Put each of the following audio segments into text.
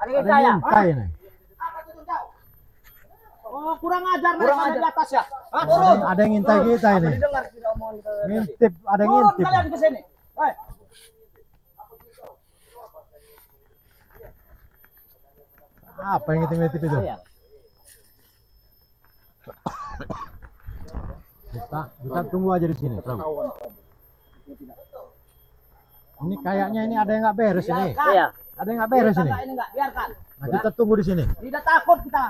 Ada ngintai ini. Oh, kurang ajar di atas ya. Ada yang ngintai kita ini. Ngintip, ada yang ngintip. Kalian ke sini. Apa yang ngintip-ngintip itu? Kita tunggu aja di sini, Prabu. Ini kayaknya ini ada yang nggak beres ini. Iya. Ada yang nggak beres ini. Ini enggak, biarkan. Nah, kita tunggu di sini. Tidak takut kita.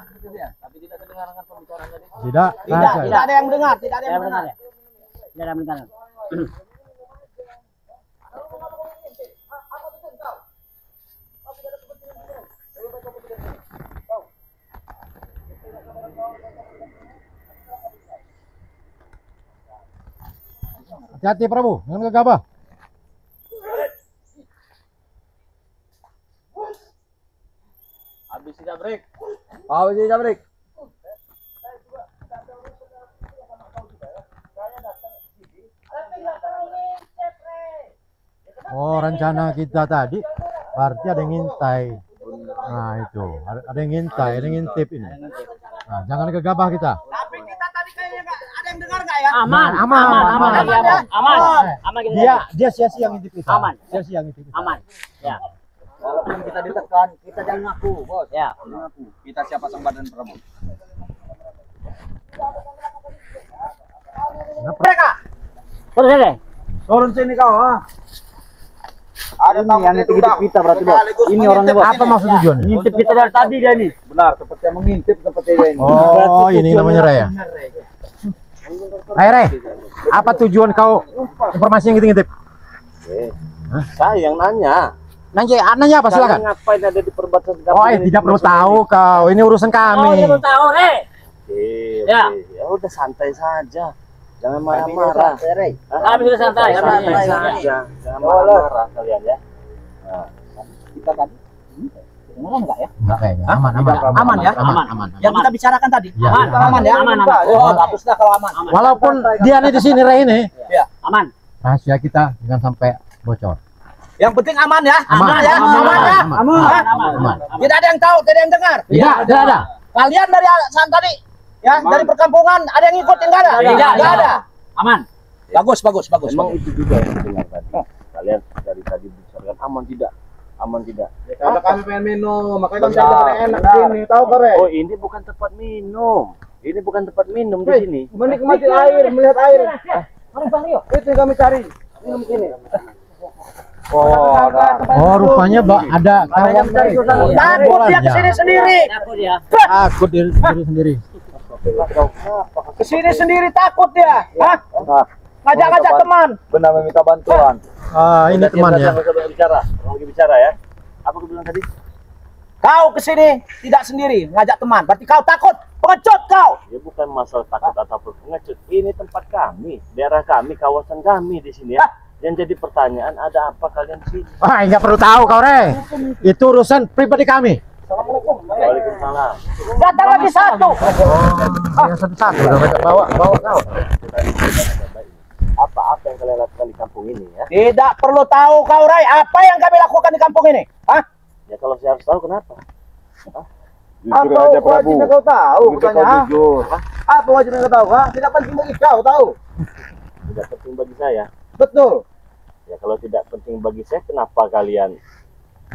Tapi tidak terdengarkan pembicaraan tadi. Tidak Tidak ada yang mendengar, tidak ada yang mendengar. Tidak ada mendengar. Hati-hati Prabu, jangan gegabah. Habis tidak break. Habis tidak break. Oh, rencana kita tadi berarti ada yang ngintai. Nah, itu. Ada yang ngintai, ada yang ngintip ini. Nah, jangan gegabah kita. Tapi kita tadi kayaknya enggak ada yang dengar enggak ya? Aman. Dia sia-sia ngintip kita. Aman. Sia-sia ngintip kita. Aman. Ya. Walaupun kita ditekan, kita jangan ngaku, Bos. Ya. Ngaku. Kita siapa Sang Badan Prabu. Mereka. Terus deh. Turun sini kau, ha. Ada Ini yang ngintip kita berarti, Bos. Ini orangnya, Bos. Apa maksud tujuannya? Ngintip kita dari tadi dia nih. Benar, seperti yang mengintip seperti ini. Oh, ini namanya Ray ya. Hai Ray, apa tujuan kau informasi yang ngintip? Saya yang nanya. Nanya apa silakan. Ngapain ada di perbatasan kampung Oh, ini? tidak perlu tahu kau. Ini urusan Oh, kami. dia belum tahu, Ya. Ya udah santai saja. Jangan marah-marah. Kami sudah santai. Santai saja. Jangan marah-marah kalian ya. Nah, Kita tadi dengaran enggak ya? Enggak kayaknya. Aman ya. Aman. Yang kita bicarakan tadi. Ya, Aman ya? Aman. Oh, baguslah kalau aman. Walaupun dia nih di sini Ray ini, Aman. rahasia kita jangan sampai bocor. Yang penting aman ya. Aman. Ya. Aman. Ya. Aman. Tidak ada yang tahu, tidak ada yang dengar. Tidak ada. Kalian dari saat tadi ya, dari perkampungan ada yang ngikut enggak ada? Tidak ada. Aman. Bagus. emang itu juga yang dengar tadi. Kalian dari tadi bicarakan aman tidak? Aman tidak? Kalau kami pengen minum, makanya kami cari enak sini, tahu kare? Oh, ini bukan tempat minum. Ini bukan tempat minum di sini. Menikmati air, melihat air. Itu yang kami cari. Minum sini. Oh, rupanya ada kawan Ray. Takut dia kesini sendiri. Takut ya. Takut diri sendiri. Kesini sendiri takut dia. Hah? Ngajak-ngajak teman. Benar meminta bantuan. Ah, ini teman ya. Bicara, lagi bicara ya. Apa aku bilang tadi? Kau kesini tidak sendiri, ngajak teman. Berarti kau takut, pengecut kau. Ya bukan masalah takut ataupun pengecut. Ini tempat kami, daerah kami, kawasan kami di sini ya. Yang jadi pertanyaan, ada apa kalian di sini? Ah, enggak perlu tahu kau Ray. Itu urusan pribadi kami. Waalaikumsalam. Datang lagi satu. Ya satu-satu udah bawa kau. Apa yang kalian lakukan di kampung ini ya? Tidak perlu tahu kau Ray, apa yang kami lakukan di kampung ini? Hah? Ya kalau saya harus tahu kenapa? Jujur aja Prabu. Kau tahu bukannya? Jujur. Apa wajibnya kau tahu? Ha? Tidak penting bagi kau tahu. Tidak penting bagi saya. Betul. Ya kalau tidak penting bagi saya, kenapa kalian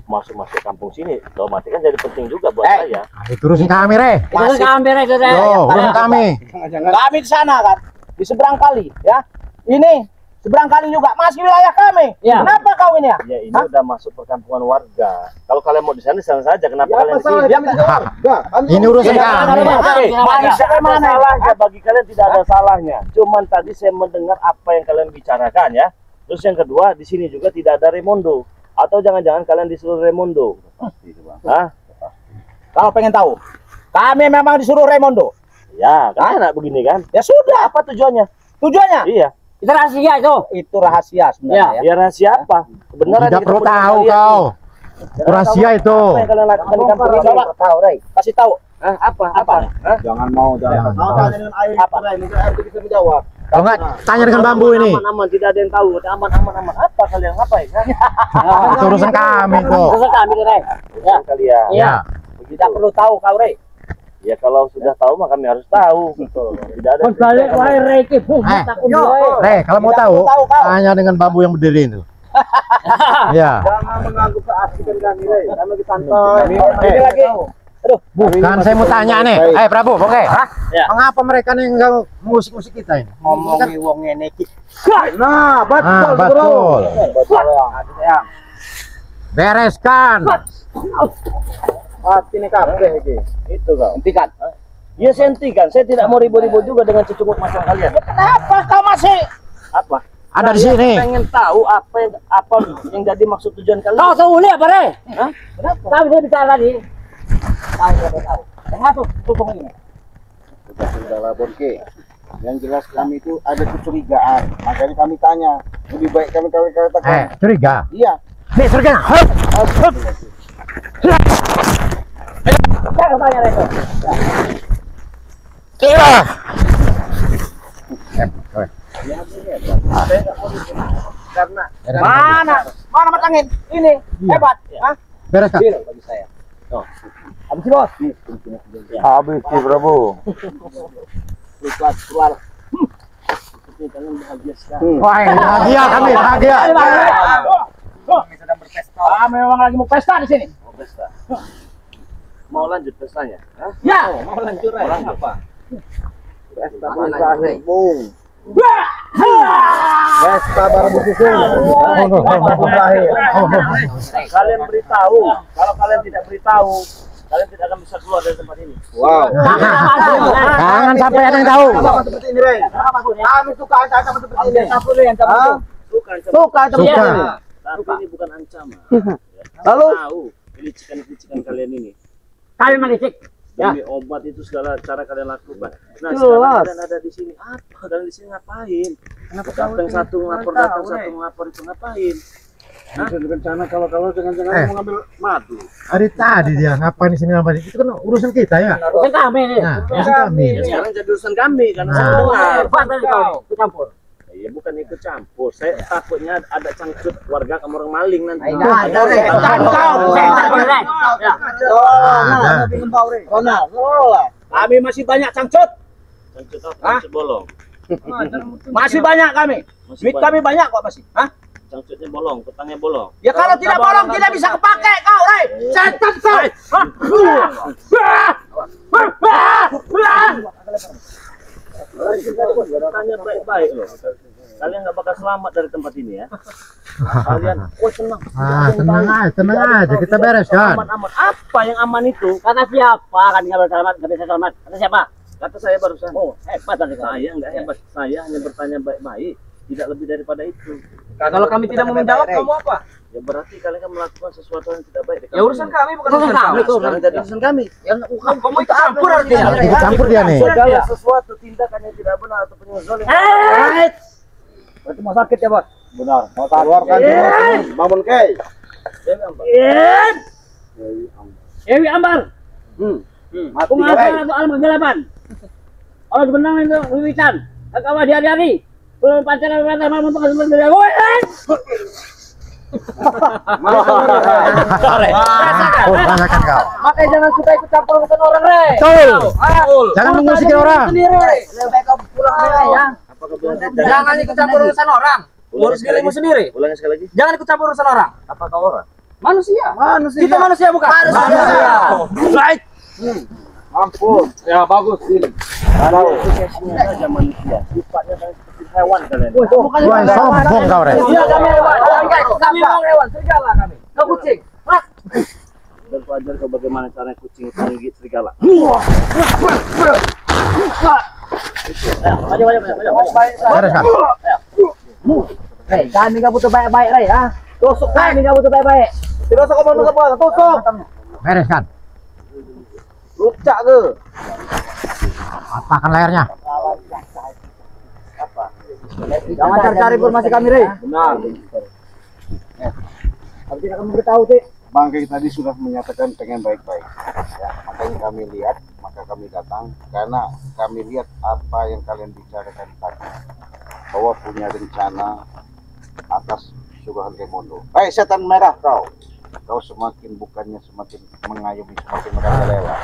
masuk kampung sini? Otomatis kan jadi penting juga buat saya. Itu urusan kami Ray. Itu kami Ray, Urusan kami. Kami di sana kan, di seberang kali, ya. Ini seberang kali juga masih wilayah kami. Ya. Kenapa kau ini ya? Ya ini udah masuk perkampungan warga. Kalau kalian mau di sana saja. Kenapa kalian di sini? Ini urusan kami. Manusia mana salahnya? Bagi kalian tidak ada salahnya. Cuman tadi saya mendengar apa yang kalian bicarakan ya. Terus yang kedua, di sini juga tidak ada Raimundo. Atau jangan-jangan kalian disuruh Raimundo? Hah? Kalau pengen tahu, kami memang disuruh Raimundo. Ya, kan enak begini kan? Ya sudah. Apa tujuannya? Tujuannya? Iya. Itu rahasia itu. Itu rahasia sebenarnya. Ya rahasia apa? Kebenaran Tidak perlu tahu kau. Rahasia itu. Apa yang kalian lakukan di kampung ini? Coba tahu, Ray. Kasih tahu. Apa? Apa? Hah? Jangan mau Jangan. dengan air apa? Ray, mungkin air itu bisa menjawab. Kalau nggak, tanya dengan bambu ini. Aman, tidak ada yang tahu. Aman. Apa kalian ngapain? Itu urusan kami kok. Terus kami Rey. Ya. Kalian. Iya. Tidak perlu tahu kau Rey. Ya kalau sudah tahu maka kami harus tahu. Betul. Tidak ada. Balik wae Rey ki. Kalau mau tahu, tanya dengan bambu yang berdiri itu. Ya. Jangan mengganggu keasikan kami, Rey. Kami santai. Ini lagi. Aduh, Bukan, saya mau tanya nih. Prabu, oke. Ya. Mengapa mereka nih enggak musik-musik kita ini? Ngomongi wong ngene iki. Nah, betul, Betul. Ya. Bereskan. Mati nih kabeh iki. Itu kau. hentikan. Ya saya hentikan. Saya tidak mau ribut-ribut juga dengan cucuk masalah kalian. Kenapa kau masih? Apa? Ada di sini. Pengen tahu apa yang jadi maksud tujuan kalian. Kau tahu ini apa Rey? Hah? Kenapa? Kami dia bicara tadi. Tahu. Termasuk tutung ini. Sudah labor ke. Yang jelas kami itu ada kecurigaan. Makanya kami tanya. Lebih baik kami katakan. Curiga. Iya. Nih, curiga. Jangan tanya Rey. Karena Mana mata angin? Ini hebat. Hah? Bereskan. Bagi saya. Habis sih bos. Habis sih, Prabu. Keluar. seperti kalian bahagia sekali. Wah, bahagia kami, bahagia. Kami sedang berpesta. Memang lagi mau pesta di sini. Mau pesta. Mau lanjut pestanya? Hah? Ya. Mau lanjut Mau lanjut apa? Pesta berakhir, Bung. Pesta baru disusun. Berakhir. Kalian beritahu. Kalau kalian tidak beritahu, kalian tidak akan bisa keluar dari tempat ini. Wow. Jangan sampai ada yang tahu. Sama seperti ini, Rey. Kami suka ancaman seperti ini. Hah? Suka ancaman. Suka ancaman Suka. seperti ini. Tapi ini bukan ancaman. Lalu? Tahu kelicikan-kelicikan kalian ini. Kalian manisik. Demi obat itu segala cara kalian lakukan. Nah, Jelas. sekarang kalian ada di sini. Apa? Kalian di sini ngapain? Kenapa datang satu ngelapor, datang satu ngelapor itu ngapain? Bisa rencana kalau jangan-jangan mau ngambil madu. Hari tadi dia ngapain di sini ngapain? Itu kan urusan kita ya. Urusan kami nih. Nah, urusan kami. Ya, sekarang jadi urusan kami karena Nah. saya dengar. Hebat dari kau. Ikut campur. Iya, bukan ikut campur. Saya takutnya ada cangcut warga kamu orang maling nanti. Ada, Rey. Kami masih banyak cangcut. Cangcut apa? Cangcut bolong. Masih banyak kami. Masih Duit kami banyak kok masih. Hah? Cangcutnya bolong, petangnya bolong. Ya kalau tidak bolong tidak bisa kepake kau, Rey. Setan kau. Tanya baik-baik loh. Kalian nggak bakal selamat dari tempat ini ya. Kalian, oh tenang. Tenang aja, kita bereskan. Aman-aman. Apa yang aman itu? Kata siapa? Kan nggak bisa selamat, nggak bisa selamat. Kata siapa? Kata saya barusan. Oh, hebat dari kau. Saya nggak hebat. Saya hanya bertanya baik-baik. Tidak lebih daripada itu. Kalau kami tidak mau menjawab, kamu apa? Ya berarti kalian kan melakukan sesuatu yang tidak baik. Ya urusan kami bukan urusan kami. Sekarang jadi urusan kami. Yang kamu ikut campur artinya. Ikut campur dia nih. Segala sesuatu tindakan yang tidak benar atau penyezolim. Berarti mau sakit ya, Bos? Benar. Mau keluarkan semua sini. Bangun, Kei. Ewi Ambar. Mati, Pengacara Rey. atau alam kegelapan. Allah benang itu wiwitan. Kakak hari-hari. Belum pacaran pacaran malam untuk kasih berdua. Oh, tanyakan kau. Makanya jangan suka ikut campur urusan orang, Rey. Betul. Jangan mengusik orang. Sendiri, Rey. Lebih baik kau pulang, Rey, ya. Apakah belum Jangan ikut campur urusan orang. Urus dirimu sendiri. Ulangi sekali lagi. Jangan ikut campur urusan orang. Apakah orang? Manusia. Manusia. Kita manusia bukan? Manusia. Baik. Ampun. Ya bagus ini. Kalau asosiasinya saja manusia, sifatnya kan seperti hewan kalian. Wah, sombong kau, Rey. Iya, kami hewan. Kami memang hewan. Serigala kami. Kau kucing. Dan pelajar kau bagaimana cara kucing menggigit serigala. Maju. Bereskan. Rey, kami gak butuh baik-baik, Rey. Tusuk kami gak butuh baik-baik. Tidak usah ngomong apa, tusuk. Bereskan. Lucak ke? Patahkan layarnya. Jangan cari-cari informasi kami, Rey. Benar. Tapi tidak akan memberitahu, sih. Bang Kei tadi sudah menyatakan pengen baik-baik. Ya, makanya kami lihat, maka kami datang karena kami lihat apa yang kalian bicarakan tadi. bahwa punya rencana atas suruhan Raimondo. Setan merah kau semakin bukannya semakin mengayomi, semakin merajalela.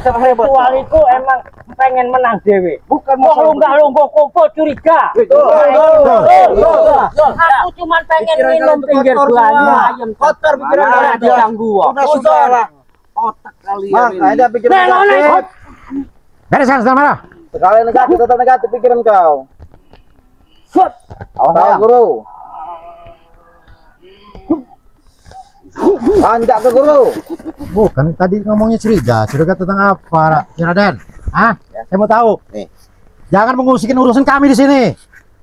Kecualiku emang pengen menang dewe. Bukan Mau masalah lunggah kumpul curiga. Aku cuma pengen minum pinggir buahnya ayam kotor pikiran kalian diganggu. Sudah otak kalian ini. Ada pikiran Bereskan setan merah. sekali negatif, tetap negatif pikiran kau. Awas guru. Anjak ke guru. Bukan tadi ngomongnya curiga tentang apa, Raden? Ah, saya mau tahu. Nih. Jangan mengusikin urusan kami di sini.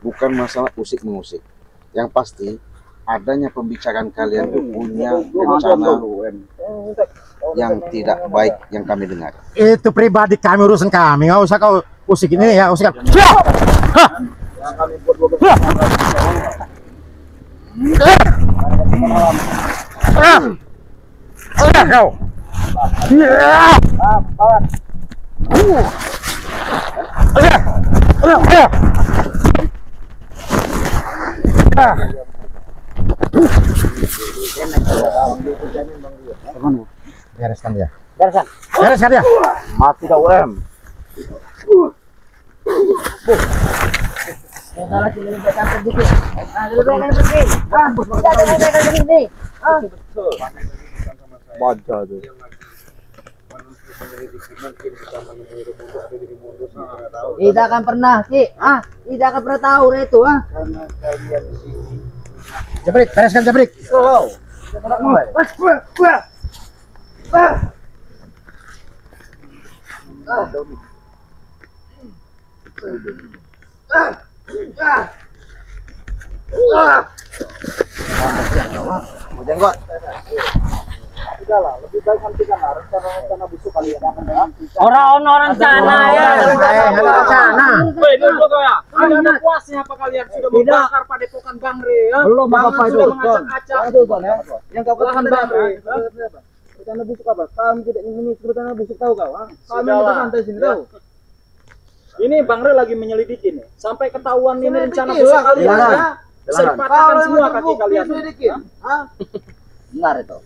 Bukan masalah usik-mengusik. Yang pasti adanya pembicaraan kalian itu punya rencana yang tidak baik yang kami dengar. Itu pribadi kami, urusan kami. Nggak usah kau usikin ini ya, usikan. Kau. Bereskan dia. Bereskan dia. Mati kau baca tuh. Tidak akan pernah, Ki. Tidak akan pernah tahu itu, Jabrik, bereskan Jabrik. Jenggot. Orang rencana ya. Ada puasnya apa kalian sudah membakar padepokan Bang Re ya? Belum apa itu. Yang kau katakan Bang Re. Rencana busuk apa? Kami tidak ingin rencana busuk tahu kau? Kami itu santai sini tahu. Ini Bang Re lagi menyelidiki nih. Sampai ketahuan ini rencana busuk kalian ya. Bisa dipatahkan semua kaki kalian. Benar itu.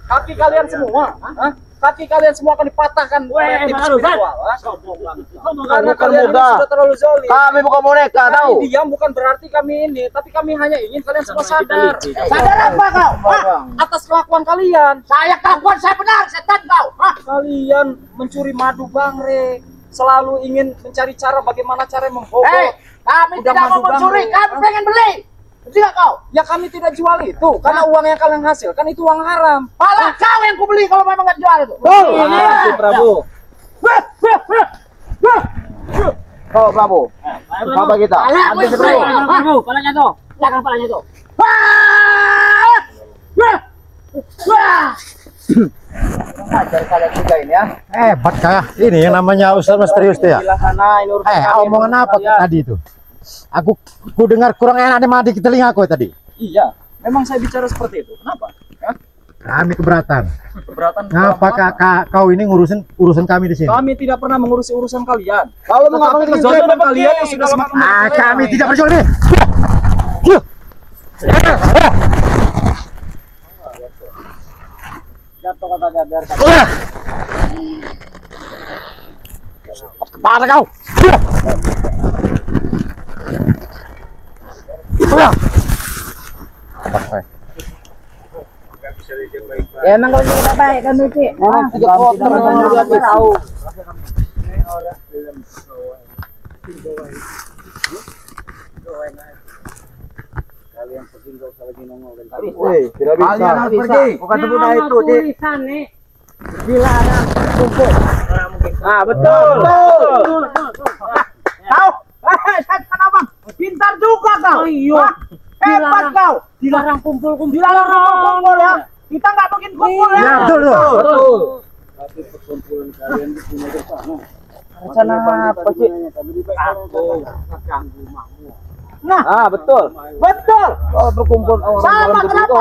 Kaki kalian semua, kaki kalian semua akan dipatahkan oleh tim spiritual. Karena kalian ini sudah terlalu zalim. Kami bukan boneka, tahu. Kami diam bukan berarti kami ini, tapi kami hanya ingin kalian semua sadar. Sadar apa kau? Atas kelakuan kalian. Saya kelakuan saya benar, setan kau. Kalian mencuri madu Bang Re, selalu ingin mencari cara bagaimana cara membobol. Kami Udah tidak mau madu mencuri, Bang Re. kami pengen beli. Tidak kau. Ya kami tidak jual itu, karena uang yang kalian hasilkan itu uang haram. Malah kau yang kubeli kalau memang nggak jual itu. Prabu. Kau Prabu. Apa kita? Ambil palanya tuh. Jangan palanya tuh. Ajar kalian juga ini ya. Hebat kah? Ini yang namanya Ustaz misterius tuh ya. Omongan apa tadi itu? Aku dengar kurang enak di telinga aku tadi. Iya, memang saya bicara seperti itu. Kenapa? Kami keberatan. Keberatan. Ngapa kau ini ngurusin urusan kami di sini? Kami tidak pernah mengurusi urusan kalian. Kalau mau ngapain Kezaliman kalian yang sudah semakin Kami tidak berjuang ini. jatuh katanya biar Kepala kau. ya emang kalau kita baik kan Ci. Tidak kotor juga tahu. tidak bisa. Bukan semudah itu, Ci. Tulisan nih. Dilarang kumpul. Nah, betul. Tahu? Setan abang. Pintar juga kau. Iya. Hebat kau. Dilarang kumpul-kumpul. Dilarang kumpul ya. Kita nggak mungkin kumpul ya. Ya betul tuh. Betul. Rencana apa sih? Aku ganggu makmu. Nah, betul. Betul. Oh, berkumpul Sama kenapa?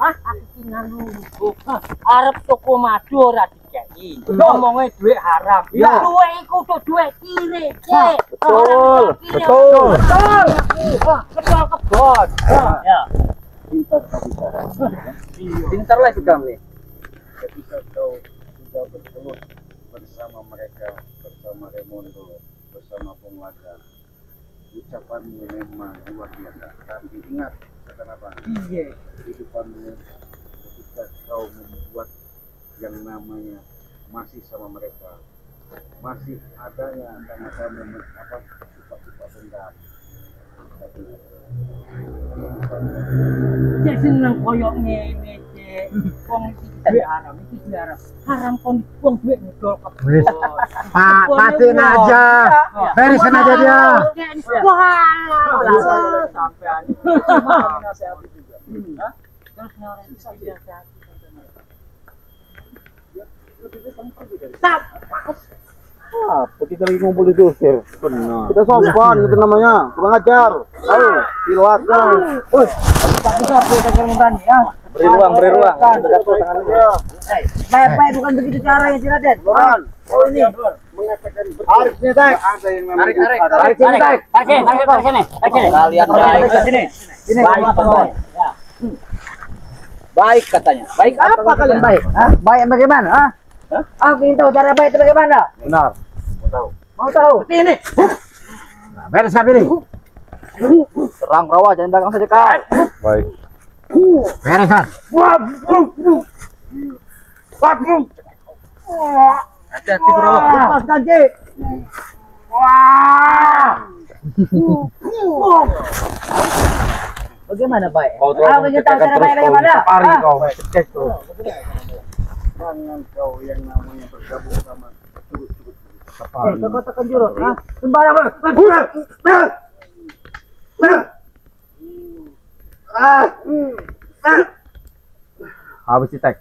Hah? Arep toko madu ora dikeki. Ngomongnya duit haram. Iya. Duit iku tuh duit kiri. Betul. Betul. Betul. Kebal kebon. Ya. Pintar lah itu kami. Ketika kau sudah bertemu bersama mereka, bersama Raimundo, bersama Penguasa, ucapanmu memang luar biasa. Tapi ingat, kata apa? Iya. Kehidupanmu ketika kau membuat yang namanya masih sama mereka, masih adanya sama-sama sifat-sifat dendam. Tapi Cek seneng koyok ngene, Cek. Wong iki duit haram, iki duit haram. Haram kon wong duit ngedol Wis. kebon. Pak, patin aja. Beresin aja dia. Wah. Sampean. Nasihati juga. Hah? Terus nyorek biasa. apa kita lagi ngumpul itu, Sir? Benar. Kita sopan, itu namanya. Kurang ajar. Ayo, silakan. Beri ruang, beri ruang. Baik-baik bukan begitu caranya, Ci Raden. Loran. Oh ini. Tarik sini, Tek. Ada yang namanya Tarik sini, Tek. Tarik sini. Kalian baik ke sini. Baik, baik. Baik katanya. Baik apa kalian? Baik. Baik bagaimana? Aku ingin tahu cara baik itu bagaimana. Benar. Mau tahu? Ini. Nah, bereskan ini. Terang rawa, jangan dagang saja kau. Baik. Bereskan. Hati-hati bro. Lepaskan, Ci. Bagaimana baik? Kau tuh Aku ingin tahu cara baik bagaimana. Pari kau. Cek tuh. jangan kau yang namanya bergabung sama curut-curut. Kau tekan jurus. Sembarang. Habis ditek.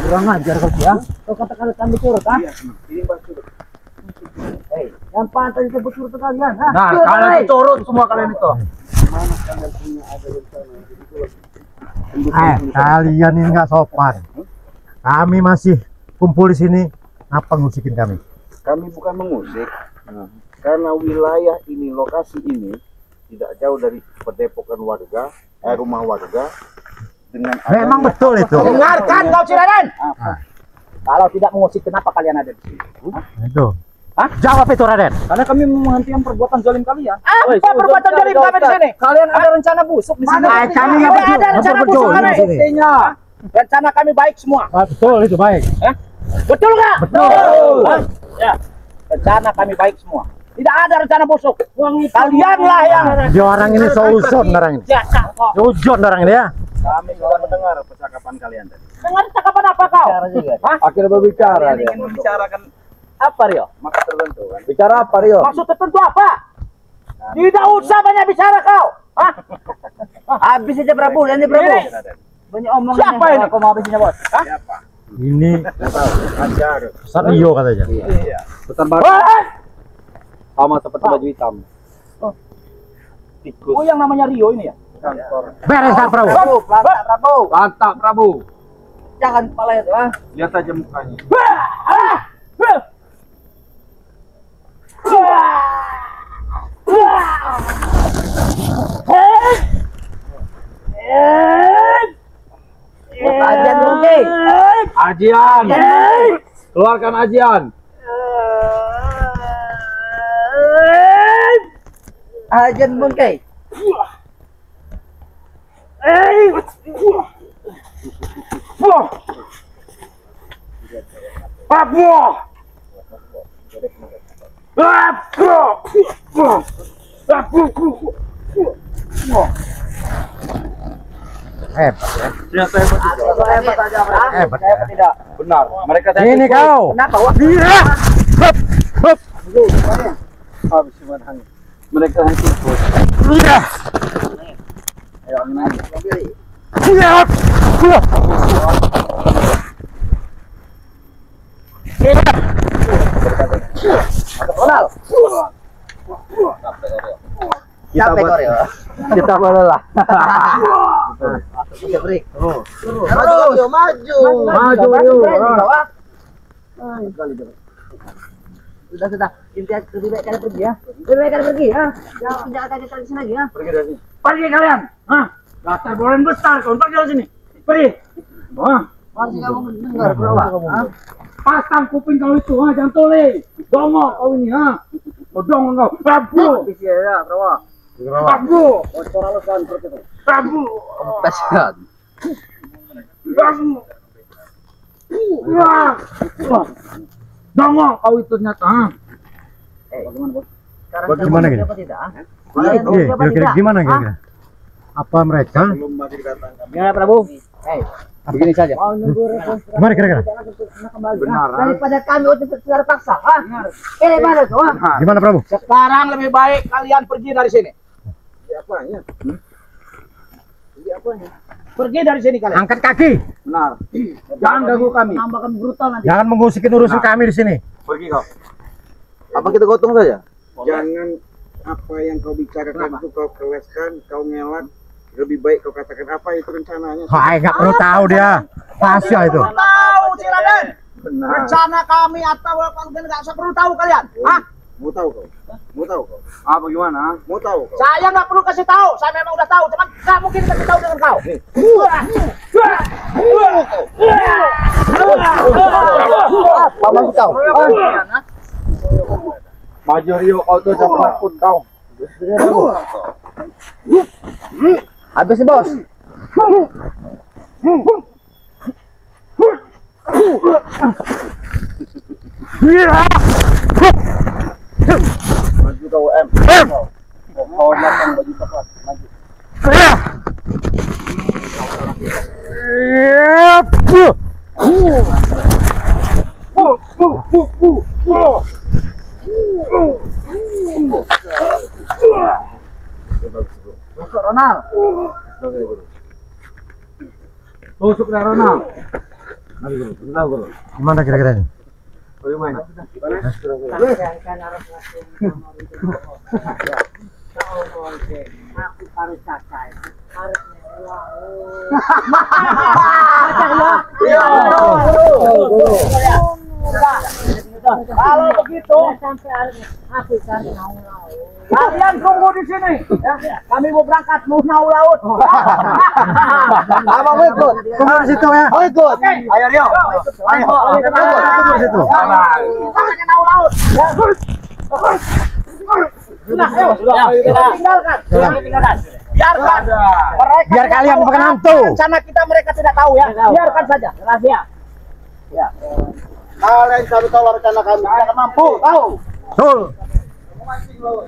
Kurang ajar kau ya. Kau katakan kami curut, Ini Mbak Curut. Yang pantas disebut curut kalian, Nah, kalian itu turun semua kalian itu. Mana kalian punya ada rencana? Jadi kalau Kalian ini nggak sopan. Kami masih kumpul di sini. Apa ngusikin kami? kami bukan mengusik, karena wilayah ini, lokasi ini tidak jauh dari perdepokan warga, rumah warga. Dengan Memang adanya- betul itu. Dengarkan kau Ciraden. Kalau tidak mengusik, kenapa kalian ada di sini? Itu. Jawab itu, Raden. Karena kami menghentikan perbuatan zalim kalian. Apa perbuatan zalim kami di sini? Kalian ada rencana busuk di sini. Kami nggak berjuang. ada rencana Nggak busuk berjuang kami. di sini. Buktinya, rencana kami baik semua. Betul itu baik. Betul nggak? Betul. Ya, rencana kami baik semua. Tidak ada rencana busuk. Kalianlah yang Dia orang ini seuzon orang ini. jasa kok. Seuzon orang ini ya. Kami sudah mendengar percakapan kalian tadi. Dengar cakapan apa kau? Hah? Akhirnya berbicara dia. Ingin membicarakan apa Rio? Maka tertentu kan. Bicara apa, Rio? Maksud tertentu apa? Tidak usah banyak bicara kau. Hah? Habis aja Prabu, ini Prabu. Banyak omongan. Siapa ini? Kau mau habisinnya bos? Hah? Siapa? Ini Ajar. Ustaz Rio katanya. Pesan baru. Sama seperti baju hitam. Oh yang namanya Rio ini ya? Kantor. Bereskan, Prabu. Prabu. Lantak Prabu. Jangan kepala itu, Lihat saja mukanya. Ajian Bungki. Ajian. Keluarkan ajian. Ajian Bungki. Hebat. Tidak. Benar. Mereka Ini kau. Kenapa? Wah, habis cuman mereka hanya ayo angin aja. ekor ya. Kita boleh lah. Bisa break. Terus maju. Maju yuk. Sudah. Intinya lebih baik kalian pergi ya. Lebih baik kalian pergi ya. Jangan kalian di sini lagi ya. Pergi dari sini. Pergi kalian. Hah? Dasar bolen besar. Kau pergi dari sini. Pergi. Wah. Masih kamu dengar berapa? Pasang kuping kau itu, ha, jangan tole. Dongok kau ini, ha. Oh, dongok kau. Prabu. Ya, berapa? Prabu. Prabu. Kasihan. Prabu. Wah. Dongok kau itu ternyata, ha. Gimana gini? Kira-kira gimana kira-kira? Apa mereka? Gimana Prabu? Begini saja. Gimana kira-kira? Benar. Daripada kami untuk secara paksa, ha? Ini mana tuh, ha? Gimana Prabu? Sekarang lebih baik kalian pergi dari sini. Pergi dari sini kalian. Angkat kaki. Benar. Jangan ganggu kami. Tambah kami brutal nanti. Jangan mengusikin urusan kami di sini. Pergi kau. Apa kita gotong saja? Jangan apa yang kau bicarakan itu kau keleskan, kau ngelak. Lebih baik kau katakan apa itu rencananya. Hai, nggak perlu tahu dia. Rahasia itu. Tahu si Raden. Benar. Rencana kami atau apa nggak usah perlu tahu kalian. Hah? Mau tahu kau? Mau tahu kau? Apa gimana? Mau tahu kau? Saya nggak perlu kasih tahu. Saya memang udah tahu. Cuman nggak mungkin kasih tahu dengan kau. Paman kau. Maju Rio kau tuh jangan takut kau. Habis bos. Maju kau M. Kau datang baju coklat. Maju. Masuk Ronald. Tusuk dah Ronald. Gimana kira-kira ini? Aku harus cakai. Harus Kalau begitu sampai aku cari kalian tunggu di sini. Ya, kami mau berangkat mau naik laut. Abang mau ikut. Tunggu di situ ya. Mau ikut. Ayo Rio. Ayo. Tunggu di situ. Kita hanya naik laut. Sudah, ayo. Tinggalkan. Tinggalkan. Biarkan. Mereka Biar kalian bukan hantu. rencana kita mereka tidak tahu ya. Biarkan saja. Rahasia. Ya. Kalian cari tahu rencana kami. Jangan mampu. Tahu. Betul. Mancing lo.